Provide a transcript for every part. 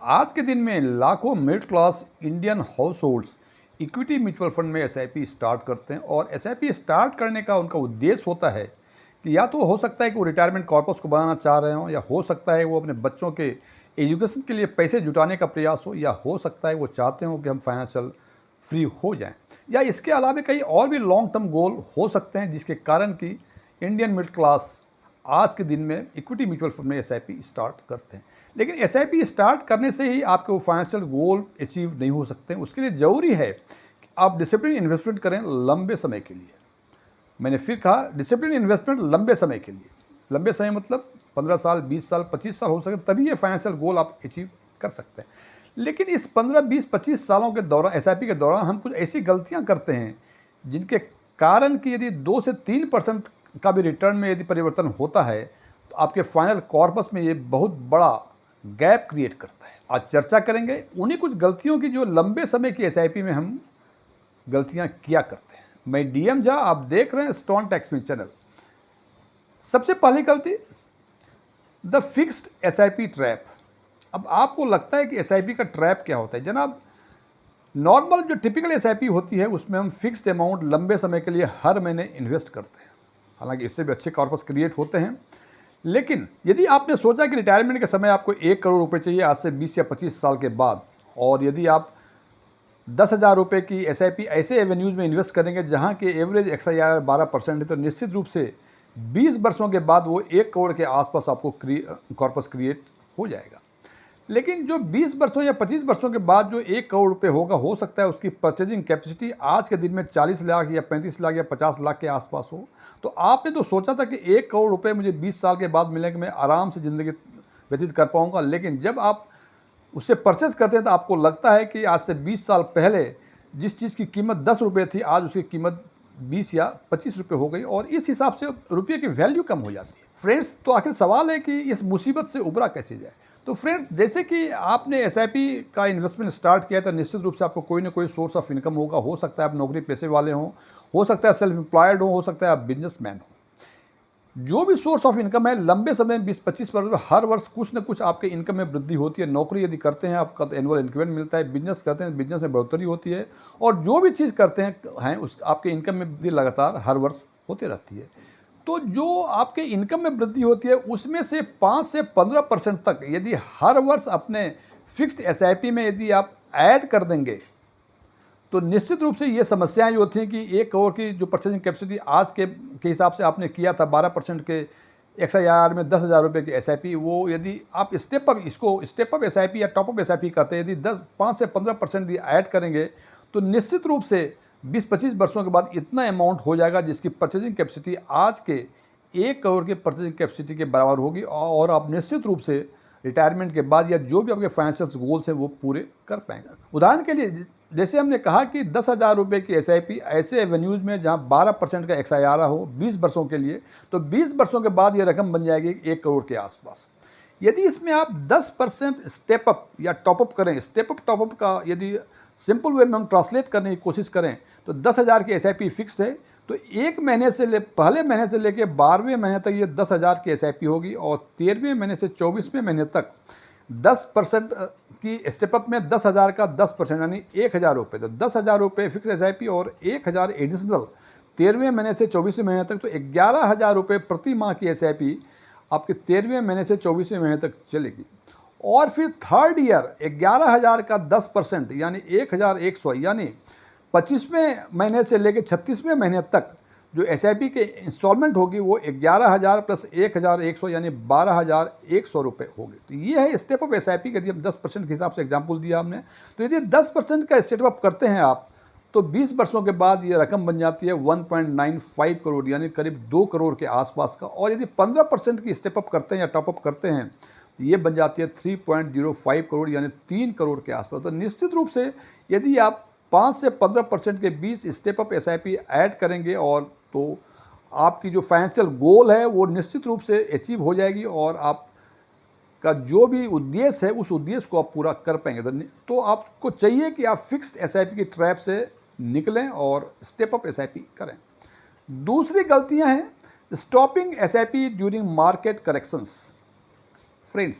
आज के दिन में लाखों middle class Indian house holds equity mutual fund में एसआईपी स्टार्ट करते हैं और एसआईपी स्टार्ट करने का उनका उद्देश्य होता है कि या तो हो सकता है कि वो रिटायरमेंट कॉर्पस को बनाना चाह रहे हों, या हो सकता है वो अपने बच्चों के एजुकेशन के लिए पैसे जुटाने का प्रयास हो, या हो सकता है वो चाहते हो कि हम फाइनेंशियल फ्री हो जाएं, या इसके अलावा कई और भी लॉन्ग टर्म गोल हो सकते हैं जिसके कारण कि इंडियन मिडिल क्लास आज के दिन में इक्विटी म्यूचुअल फंड में एसआईपी स्टार्ट करते हैं। लेकिन एसआईपी स्टार्ट करने से ही आपके वो फाइनेंशियल गोल अचीव नहीं हो सकते हैं। उसके लिए ज़रूरी है कि आप डिसिप्लिन इन्वेस्टमेंट करें लंबे समय के लिए। मैंने फिर कहा, डिसिप्लिन इन्वेस्टमेंट लंबे समय के लिए। लंबे समय मतलब 15 साल, 20 साल, 25 साल हो सके, तभी ये फाइनेंशियल गोल आप अचीव कर सकते हैं। लेकिन इस 15, 20, 25 सालों के दौरान, एसआईपी के दौरान, हम कुछ ऐसी गलतियां करते हैं जिनके कारण कि यदि 2 से 3% का भी रिटर्न में यदि परिवर्तन होता है तो आपके फाइनल कॉर्पस में ये बहुत बड़ा गैप क्रिएट करता है। आज चर्चा करेंगे उन्हीं कुछ गलतियों की जो लंबे समय की एसआईपी में हम गलतियां किया करते हैं। मैं डीएम झा, आप देख रहे हैं स्टोन टैक्समी चैनल। सबसे पहली गलती, द फिक्स्ड एसआईपी ट्रैप। अब आपको लगता है कि एसआईपी का ट्रैप क्या होता है? जनाब, नॉर्मल जो टिपिकल एसआईपी होती है उसमें हम फिक्स्ड अमाउंट लंबे समय के लिए हर महीने इन्वेस्ट करते हैं। हालांकि इससे भी अच्छे कॉर्पस क्रिएट होते हैं। लेकिन यदि आपने सोचा कि रिटायरमेंट के समय आपको 1 करोड़ रुपए चाहिए आज से 20 या 25 साल के बाद, और यदि आप 10,000 रुपये की एसआईपी ऐसे एवेन्यूज़ में इन्वेस्ट करेंगे जहां के एवरेज एक्सआईआर 12% है, तो निश्चित रूप से 20 वर्षों के बाद वो 1 करोड़ के आसपास आपको कॉर्पस क्रिएट हो जाएगा। लेकिन जो 20 वर्षों या 25 वर्षों के बाद जो 1 करोड़ रुपये होगा, हो सकता है उसकी परचेजिंग कैपेसिटी आज के दिन में 40 लाख या 35 लाख या 50 लाख के आसपास हो। तो आपने तो सोचा था कि 1 करोड़ रुपये मुझे 20 साल के बाद मिलेंगे, मैं आराम से ज़िंदगी व्यतीत कर पाऊंगा। लेकिन जब आप उससे परचेज करते हैं तो आपको लगता है कि आज से 20 साल पहले जिस चीज़ की कीमत 10 रुपये थी, आज उसकी कीमत 20 या 25 रुपये हो गई, और इस हिसाब से रुपये की वैल्यू कम हो जाती है। फ्रेंड्स, तो आखिर सवाल है कि इस मुसीबत से उबरा कैसे जाए? तो फ्रेंड्स, जैसे कि आपने एसआईपी का इन्वेस्टमेंट स्टार्ट किया तो निश्चित रूप से आपको कोई ना कोई सोर्स ऑफ इनकम होगा। हो सकता है आप नौकरी पेशे वाले हों, हो सकता है सेल्फ एम्प्लॉयड हो सकता है आप बिजनेसमैन हो। जो भी सोर्स ऑफ इनकम है, लंबे समय 20-25 वर्ष में हर वर्ष कुछ न कुछ आपके इनकम में वृद्धि होती है। नौकरी यदि करते हैं आपका तो एनुअल इंक्रीमेंट मिलता है, बिजनेस करते हैं बिजनेस में बढ़ोतरी होती है, और जो भी चीज़ करते हैं उस आपके इनकम में वृद्धि लगातार हर वर्ष होती रहती है। तो जो आपके इनकम में वृद्धि होती है उसमें से 5 से 15% तक यदि हर वर्ष अपने फिक्स्ड एसआईपी में यदि आप ऐड कर देंगे तो निश्चित रूप से ये समस्याएं जो थी कि 1 करोड़ की जो परचेजिंग कैपेसिटी आज के हिसाब से आपने किया था 12% के एक्सआईआर में 10,000 रुपये की एसआईपी, वो यदि आप इसको स्टेप अप एसआईपी या टॉप अप एसआईपी कहते हैं, यदि 5 से 15% यदि ऐड करेंगे तो निश्चित रूप से 20-25 वर्षों के बाद इतना अमाउंट हो जाएगा जिसकी परचेजिंग कैपेसिटी आज के 1 करोड़ की परचेजिंग कैपेसिटी के बराबर होगी, और आप निश्चित रूप से रिटायरमेंट के बाद या जो भी आपके फाइनेंशियल गोल्स हैं वो पूरे कर पाएंगे। उदाहरण के लिए, जैसे हमने कहा कि 10,000 रुपये की एसआईपी ऐसे एवेन्यूज़ में जहां 12% का एक्सआईआर हो 20 वर्षों के लिए, तो 20 वर्षों के बाद ये रकम बन जाएगी 1 करोड़ के आसपास। यदि इसमें आप 10% स्टेप अप या टॉप अप करें, स्टेप अप टॉप अप का यदि सिंपल वे में हम ट्रांसलेट करने की कोशिश करें तो 10,000 की एसआईपी फिक्स्ड है, तो पहले महीने से लेकर 12वें महीने तक ये 10,000 की एसआईपी होगी, और 13वें महीने से 24वें महीने तक 10% की स्टेपअप में 10,000 का 10% यानी 1,000 रुपये, तो 10,000 रुपये फिक्स एसआईपी और 1,000 एडिशनल 13वें महीने से 24वें महीने तक, तो 11,000 रुपये प्रति माह की एसआईपी आपके 13वें महीने से 24वें महीने तक चलेगी। और फिर थर्ड ईयर 11,000 का 10% यानी 1,100, यानी 25वें महीने से लेकर 36वें महीने तक जो एसआईपी के इंस्टॉलमेंट होगी वो 11,000 प्लस 1,100 यानी 12,100 रुपये होगी। तो ये है स्टेप अप एसआईपी का। यदि हम 10% के हिसाब से एग्जाम्पल दिया हमने, तो यदि 10% का स्टेप अप करते हैं आप तो 20 वर्षों के बाद ये रकम बन जाती है 1.95 करोड़ यानी करीब 2 करोड़ के आसपास का। और यदि 15% की स्टेप अप करते हैं या टॉप अप करते हैं तो ये बन जाती है 3.05 करोड़ यानी 3 करोड़ के आसपास। तो निश्चित रूप से यदि आप 5 से 15% के बीच स्टेप अप एसआईपी ऐड करेंगे और तो आपकी जो फाइनेंशियल गोल है वो निश्चित रूप से अचीव हो जाएगी, और आप का जो भी उद्देश्य है उस उद्देश्य को आप पूरा कर पाएंगे। तो आपको चाहिए कि आप फिक्स्ड एसआईपी की ट्रैप से निकलें और स्टेप अप एसआईपी करें। दूसरी गलतियां हैं stopping SIP during market corrections. Friends,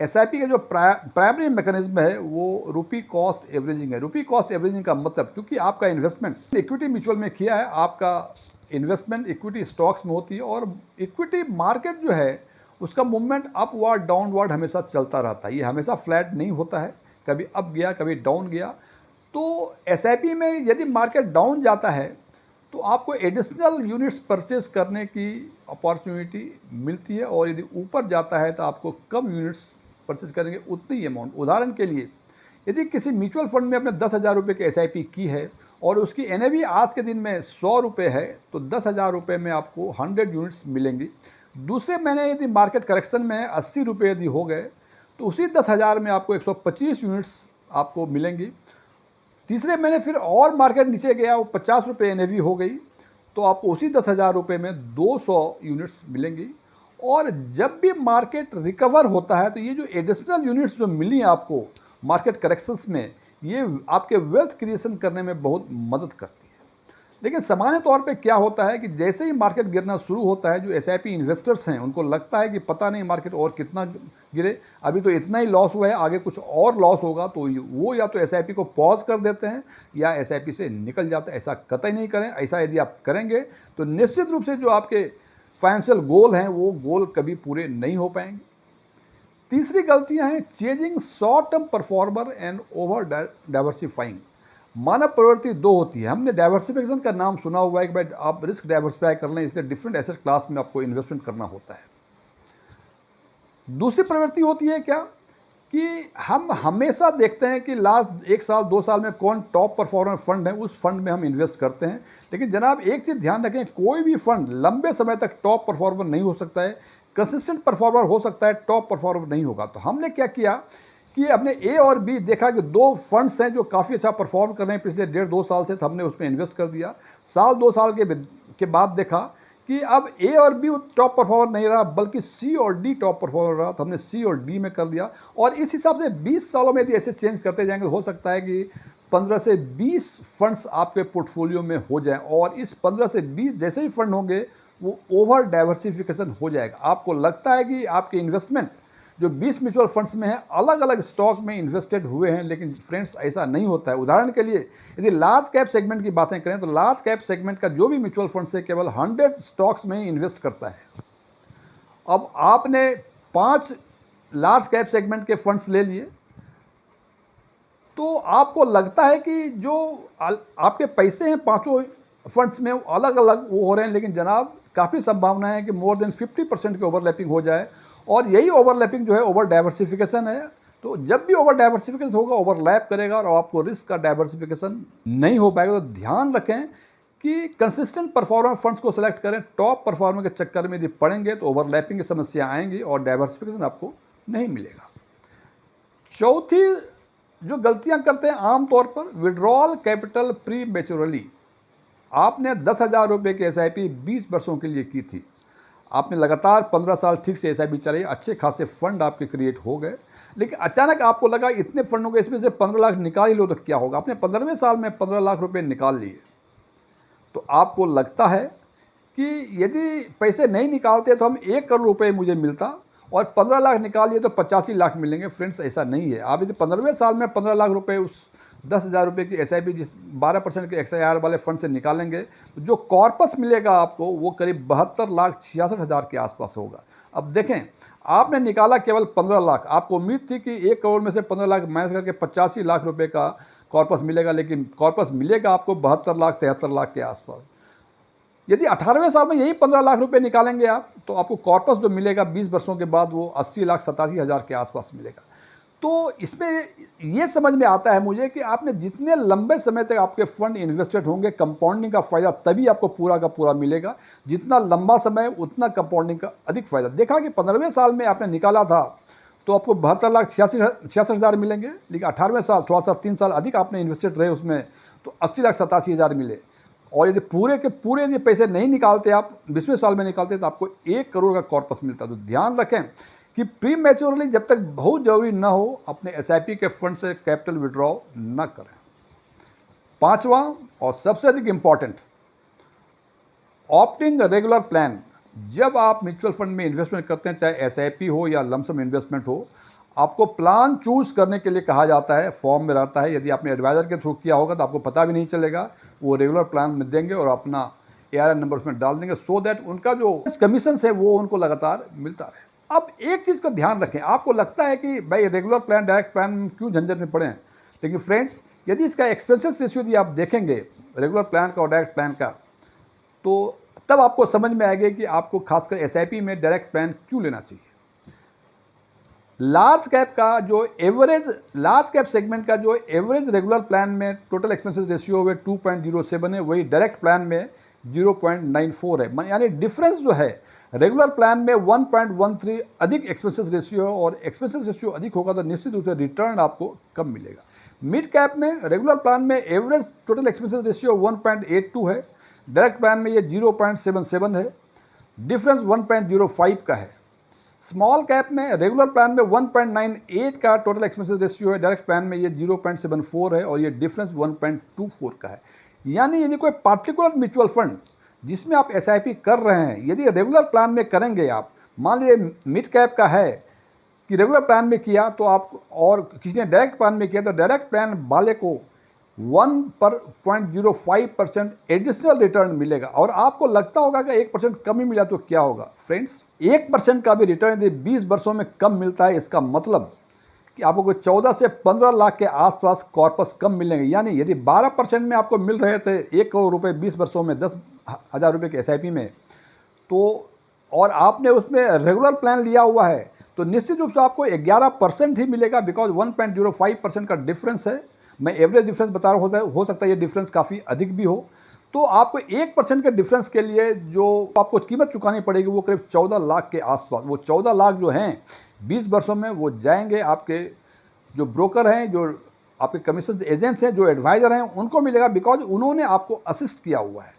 SIP का जो प्राइमरी मैकेनिज्म है वो रुपी कॉस्ट एवरेजिंग है। रुपी कॉस्ट एवरेजिंग का मतलब, क्योंकि आपका इन्वेस्टमेंट इक्विटी म्यूचुअल में किया है, आपका इन्वेस्टमेंट इक्विटी स्टॉक्स में होती है, और इक्विटी मार्केट जो है उसका मूवमेंट अपवर्ड डाउनवर्ड हमेशा चलता रहता है, ये हमेशा फ्लैट नहीं होता है, कभी अप गया कभी डाउन गया। तो एसआईपी में यदि मार्केट डाउन जाता है तो आपको एडिशनल यूनिट्स परचेज करने की अपॉर्चुनिटी मिलती है, और यदि ऊपर जाता है तो आपको कम यूनिट्स परचेज करेंगे उतनी ही अमाउंट। उदाहरण के लिए, यदि किसी म्यूचुअल फंड में आपने 10,000 रुपये की एसआईपी की है और उसकी एनएवी आज के दिन में 100 रुपये है, तो 10,000 रुपये में आपको 100 यूनिट्स मिलेंगी। दूसरे महीने यदि मार्केट करेक्शन में 80 रुपये यदि हो गए तो उसी 10,000 में आपको 125 यूनिट्स आपको मिलेंगी। तीसरे महीने फिर और मार्केट नीचे गया, वो 50 रुपये एनएवी हो गई, तो आपको उसी 10,000 रुपये में 200 यूनिट्स मिलेंगी। और जब भी मार्केट रिकवर होता है तो ये जो एडिशनल यूनिट्स जो मिली आपको मार्केट करेक्शंस में, ये आपके वेल्थ क्रिएशन करने में बहुत मदद करती है। लेकिन सामान्य तौर पे क्या होता है कि जैसे ही मार्केट गिरना शुरू होता है, जो एसआईपी इन्वेस्टर्स हैं उनको लगता है कि पता नहीं मार्केट और कितना गिरे, अभी तो इतना ही लॉस हुआ है, आगे कुछ और लॉस होगा, तो वो या तो एसआईपी को पॉज कर देते हैं या एसआईपी से निकल जाते हैं। ऐसा कतई नहीं करें। ऐसा यदि आप करेंगे तो निश्चित रूप से जो आपके फाइनेंशियल गोल हैं वो गोल कभी पूरे नहीं हो पाएंगे। तीसरी गलतियां हैं chasing short term performer and over diversifying. मानव प्रवृत्ति दो होती है। हमने डाइवर्सिफिकेशन का नाम सुना हुआ है कि भाई आप रिस्क डाइवर्सिफाई कर लें, इसलिए डिफरेंट एसेट क्लास में आपको इन्वेस्टमेंट करना होता है। दूसरी प्रवृत्ति होती है क्या कि हम हमेशा देखते हैं कि लास्ट 1 साल 2 साल में कौन टॉप परफॉर्मर फंड है, उस फंड में हम इन्वेस्ट करते हैं। लेकिन जनाब एक चीज़ ध्यान रखें, कोई भी फंड लंबे समय तक टॉप परफॉर्मर नहीं हो सकता है। कंसिस्टेंट परफॉर्मर हो सकता है, टॉप परफॉर्मर नहीं होगा। तो हमने क्या किया कि अपने ए और बी देखा कि 2 फंड्स हैं जो काफ़ी अच्छा परफॉर्म कर रहे हैं पिछले 1.5-2 साल से, तो हमने उसमें इन्वेस्ट कर दिया। साल 2 साल के बाद देखा कि अब ए और बी टॉप परफॉर्मर नहीं रहा, बल्कि सी और डी टॉप परफॉर्मर रहा, तो हमने सी और डी में कर दिया। और इस हिसाब से 20 सालों में यदि ऐसे चेंज करते जाएंगे तो हो सकता है कि 15 से 20 फंड्स आपके पोर्टफोलियो में हो जाएं, और इस 15 से 20 जैसे ही फंड होंगे वो ओवर डाइवर्सिफिकेशन हो जाएगा। आपको लगता है कि आपके इन्वेस्टमेंट जो 20 म्यूचुअल फंड्स में है अलग अलग स्टॉक में इन्वेस्टेड हुए हैं, लेकिन फ्रेंड्स ऐसा नहीं होता है। उदाहरण के लिए यदि लार्ज कैप सेगमेंट की बातें करें तो लार्ज कैप सेगमेंट का जो भी म्यूचुअल फंड से केवल 100 स्टॉक्स में ही इन्वेस्ट करता है। अब आपने 5 लार्ज कैप सेगमेंट के फंड्स ले लिए, तो आपको लगता है कि जो आपके पैसे हैं पांचों फंड्स में अलग अलग वो हो रहे हैं, लेकिन जनाब काफ़ी संभावना है कि मोर देन 50% की ओवरलैपिंग हो जाए, और यही ओवरलैपिंग जो है ओवर डाइवर्सिफिकेशन है। तो जब भी ओवर डाइवर्सिफिकेशन होगा ओवरलैप करेगा और आपको रिस्क का डाइवर्सिफिकेशन नहीं हो पाएगा। तो ध्यान रखें कि कंसिस्टेंट परफॉर्मर फंड्स को सेलेक्ट करें। टॉप परफॉर्मर के चक्कर में यदि पड़ेंगे तो ओवरलैपिंग की समस्या आएंगी और डाइवर्सिफिकेशन आपको नहीं मिलेगा। चौथी जो गलतियां करते हैं आमतौर पर, विड्रॉल कैपिटल प्री मैच्योरली। आपने 10,000 रुपये की एसआईपी 20 वर्षों के लिए की थी, आपने लगातार 15 साल ठीक से एसआईपी चलाई, अच्छे खासे फंड आपके क्रिएट हो गए, लेकिन अचानक आपको लगा इतने फंड हो गए, इसमें से 15 लाख निकाल ही लो तो क्या होगा। आपने 15वें साल में 15 लाख रुपए निकाल लिए, तो आपको लगता है कि यदि पैसे नहीं निकालते तो हम 1 करोड़ रुपए मुझे मिलता, और 15 लाख निकालिए तो 85 लाख मिलेंगे। फ्रेंड्स ऐसा नहीं है। आप यदि 15वें साल में 15 लाख रुपए उस 10,000 रुपये की एसआईपी जिस 12% के एक्सआईआर वाले फंड से निकालेंगे, तो जो कॉर्पस मिलेगा आपको वो करीब 72,66,000 के आसपास होगा। अब देखें, आपने निकाला केवल 15 लाख, आपको उम्मीद थी कि 1 करोड़ में से 15 लाख माइनस करके 85 लाख रुपए का कॉर्पस मिलेगा, लेकिन कॉर्पस मिलेगा आपको 72 लाख 73 लाख के आसपास। यदि 18वें साल में यही 15 लाख रुपए निकालेंगे आप, तो आपको कॉर्पस जो मिलेगा 20 वर्षों के बाद वो 80,87,000 के आसपास मिलेगा। तो इसमें ये समझ में आता है मुझे कि आपने जितने लंबे समय तक आपके फंड इन्वेस्टेड होंगे, कंपाउंडिंग का फ़ायदा तभी आपको पूरा का पूरा मिलेगा। जितना लंबा समय उतना कंपाउंडिंग का अधिक फ़ायदा। देखा कि 15वें साल में आपने निकाला था तो आपको 72,66,000 मिलेंगे, लेकिन 18वें साल थोड़ा सा 3 साल अधिक आपने इन्वेस्टेड रहे उसमें, तो 80,87,000 मिले। और यदि पूरे के पूरे यदि पैसे नहीं निकालते, आप 20वें साल में निकालते, तो आपको 1 करोड़ का कॉर्पस मिलता। तो ध्यान रखें कि प्री मैच्योरली जब तक बहुत जरूरी ना हो अपने एसआईपी के फंड से कैपिटल विड्रॉ न करें। 5वां और सबसे अधिक इंपॉर्टेंट, ऑप्टिंग रेगुलर प्लान। जब आप म्यूचुअल फंड में इन्वेस्टमेंट करते हैं, चाहे एसआईपी हो या लमसम इन्वेस्टमेंट हो, आपको प्लान चूज़ करने के लिए कहा जाता है, फॉर्म में रहता है। यदि आपने एडवाइज़र के थ्रू किया होगा तो आपको पता भी नहीं चलेगा। वो रेगुलर प्लान में देंगे और अपना ARN नंबर उसमें डाल देंगे, सो दैट उनका जो कमीशंस है वो उनको लगातार मिलता रहे। अब एक चीज़ का ध्यान रखें, आपको लगता है कि भाई रेगुलर प्लान डायरेक्ट प्लान में क्यों झंझट में पड़े हैं, लेकिन फ्रेंड्स यदि इसका एक्सपेंसेस रेशियो यदि आप देखेंगे रेगुलर प्लान का और डायरेक्ट प्लान का, तो तब आपको समझ में आएगा कि आपको खासकर SIP में डायरेक्ट प्लान क्यों लेना चाहिए। लार्ज कैप सेगमेंट का जो एवरेज रेगुलर प्लान में टोटल एक्सपेंसेस रेशियो है 2.07 है, वही डायरेक्ट प्लान में 0.94 है। यानी डिफरेंस जो है रेगुलर प्लान में 1.13 अधिक एक्सपेंसेस रेशियो है, और एक्सपेंसेस रेशियो अधिक होगा तो निश्चित रूप से रिटर्न आपको कम मिलेगा। मिड कैप में रेगुलर प्लान में एवरेज टोटल एक्सपेंसेस रेशियो 1.82 है, डायरेक्ट प्लान में ये 0.77 है, डिफरेंस 1.05 का है। स्मॉल कैप में रेगुलर प्लान में 1.98 का टोटल एक्सपेंसेस रेशियो है, डायरेक्ट प्लान में ये 0.74 है, और ये डिफरेंस 1.24 का है। यानी यदि कोई पार्टिकुलर म्यूचुअल फंड जिसमें आप SIP कर रहे हैं, यदि रेगुलर प्लान में करेंगे आप, मान लीजिए मिड कैप का है कि रेगुलर प्लान में किया तो आप, और किसी ने डायरेक्ट प्लान में किया तो डायरेक्ट प्लान वाले को 1.05% एडिशनल रिटर्न मिलेगा। और आपको लगता होगा कि 1% कम ही मिला तो क्या होगा फ्रेंड्स, 1% का भी रिटर्न यदि 20 वर्षों में कम मिलता है, इसका मतलब कि आपको कोई 14 से 15 लाख के आसपास कॉर्पस कम मिलेंगे। यानी यदि 12% में आपको मिल रहे थे 1 करोड़ रुपये 20 वर्षों में 10,000 रुपये के SIP में, तो और आपने उसमें रेगुलर प्लान लिया हुआ है, तो निश्चित रूप से आपको 11% ही मिलेगा, बिकॉज 1.05% का डिफरेंस है। मैं एवरेज डिफरेंस बता रहा हूँ, हो सकता है ये डिफरेंस काफ़ी अधिक भी हो। तो आपको 1% के डिफरेंस के लिए जो आपको कीमत चुकानी पड़ेगी वो करीब 14 लाख के आसपास। वो 14 लाख जो हैं 20 वर्षों में वो जाएंगे आपके जो ब्रोकर हैं, जो आपके कमीशन एजेंट्स हैं, जो एडवाइज़र हैं, उनको मिलेगा, बिकॉज उन्होंने आपको असिस्ट किया हुआ है।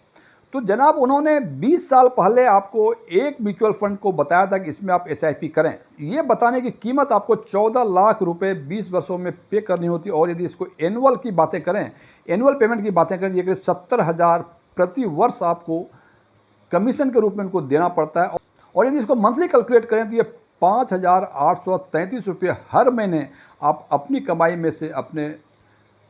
तो जनाब उन्होंने 20 साल पहले आपको एक म्यूचुअल फंड को बताया था कि इसमें आप SIP करें। ये बताने की कीमत आपको 14 लाख रुपए 20 वर्षों में पे करनी होती है। और यदि इसको एनुअल की बातें करें, एनुअल पेमेंट की बातें करें, ये करीब 70,000 प्रति वर्ष आपको कमीशन के रूप में उनको देना पड़ता है। और यदि इसको मंथली कैलकुलेट करें तो ये 5,833 रुपये हर महीने आप अपनी कमाई में से अपने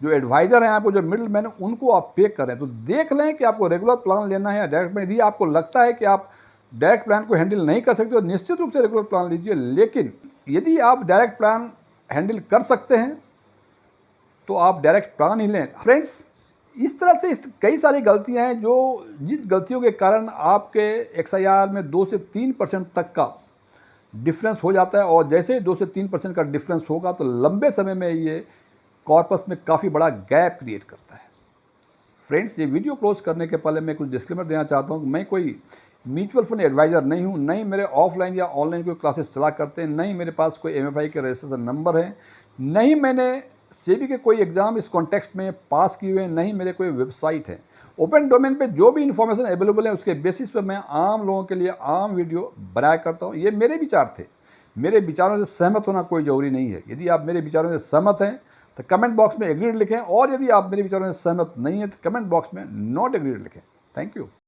जो एडवाइज़र हैं, आपको जो मिडिल मैन है, उनको आप पे करें। तो देख लें कि आपको रेगुलर प्लान लेना है या डायरेक्ट प्लान। यदि आपको लगता है कि आप डायरेक्ट प्लान को हैंडल नहीं कर सकते तो निश्चित रूप से रेगुलर प्लान लीजिए। लेकिन यदि आप डायरेक्ट प्लान हैंडल कर सकते हैं तो आप डायरेक्ट प्लान ही लें। फ्रेंड्स, इस तरह से कई सारी गलतियां हैं जो जिस गलतियों के कारण आपके XIR में 2 से 3% तक का डिफरेंस हो जाता है। और जैसे ही 2 से 3% का डिफरेंस होगा तो लंबे समय में ये कॉर्पस में काफ़ी बड़ा गैप क्रिएट करता है। फ्रेंड्स, ये वीडियो क्लोज करने के पहले मैं कुछ डिस्क्लेमर देना चाहता हूँ कि मैं कोई म्यूचुअल फंड एडवाइज़र नहीं हूँ, नहीं मेरे ऑफलाइन या ऑनलाइन कोई क्लासेस चला करते हैं, नहीं मेरे पास कोई MFI के रजिस्ट्रेशन नंबर है, नहीं मैंने SEBI के कोई एग्ज़ाम इस कॉन्टेक्स्ट में पास किए हुए हैं, नहीं मेरे कोई वेबसाइट है। ओपन डोमेन पे जो भी इन्फॉर्मेशन अवेलेबल है उसके बेसिस पर मैं आम लोगों के लिए आम वीडियो बनाया करता हूँ। ये मेरे विचार थे, मेरे विचारों से सहमत होना कोई ज़रूरी नहीं है। यदि आप मेरे विचारों से सहमत हैं तो कमेंट बॉक्स में एग्रीड लिखें, और यदि आप मेरे विचारों से सहमत नहीं हैं तो कमेंट बॉक्स में नॉट एग्रीड लिखें। Thank you.